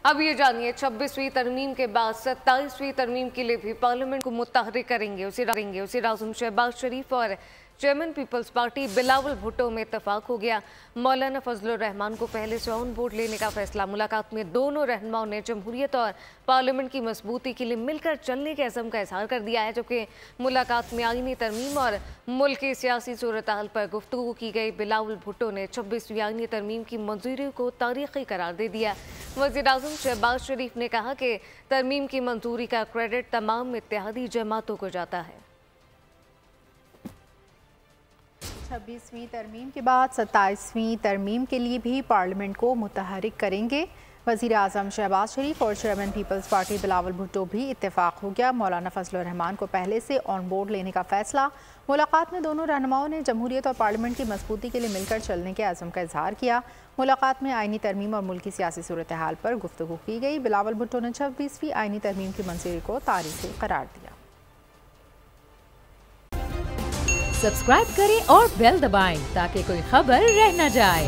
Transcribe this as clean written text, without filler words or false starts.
अब ये जानिए 26वीं तरमीम के बाद 27वीं तरमीम के लिए भी पार्लियामेंट को मुतहर्रिक करेंगे। उसी आज़म शहबाज शरीफ और chairman People's Party Bilawal Bhutto में इत्तेफाक हो गया। मौलाना फजलुर रहमान को पहले से ऑन बोर्ड लेने का फैसला। मुलाकात में दोनों रहनुमाओं ने जमहूरियत और पार्लियामेंट की मजबूती के लिए मिलकर चलने के अज़म का इजहार कर दिया है, जबकि मुलाकात में आईनी तरमीम और मुल्क की सियासी सूरत हाल पर गुफ्तगू की गई। बिलावल भुट्टो ने 26वीं आईनी तरमीम की मंजूरी को तारीखी करार दे दिया। वज़ीर आज़म शहबाज शरीफ ने कहा कि तरमीम की मंजूरी का क्रेडिट तमाम इत्तेहादी जमातों को जाता है। 26वीं तरमीम के बाद 27वीं तरमीम के लिए भी पार्लियामेंट को मुतहर्रिक करेंगे। वज़ीर आज़म शहबाज शरीफ और chairman People's Party Bilawal Bhutto भी इत्तेफाक हो गया। मौलाना फजलुर रहमान को पहले से ऑन बोर्ड लेने का फैसला। मुलाकात में दोनों रहनुमाओं ने जमहूरियत और पार्लियामेंट की मजबूती के लिए मिलकर चलने के अज़म का इजहार किया। मुलाकात में आईनी तरमीम और मुल्क की सियासी सूरत हाल पर गुफ्तगू की गई। बिलावल भुट्टो ने 26वीं आईनी तरमीम की मंजूरी को तारीखी करार दिया। सब्सक्राइब करें और बेल दबाएं ताकि कोई खबर रह न जाए।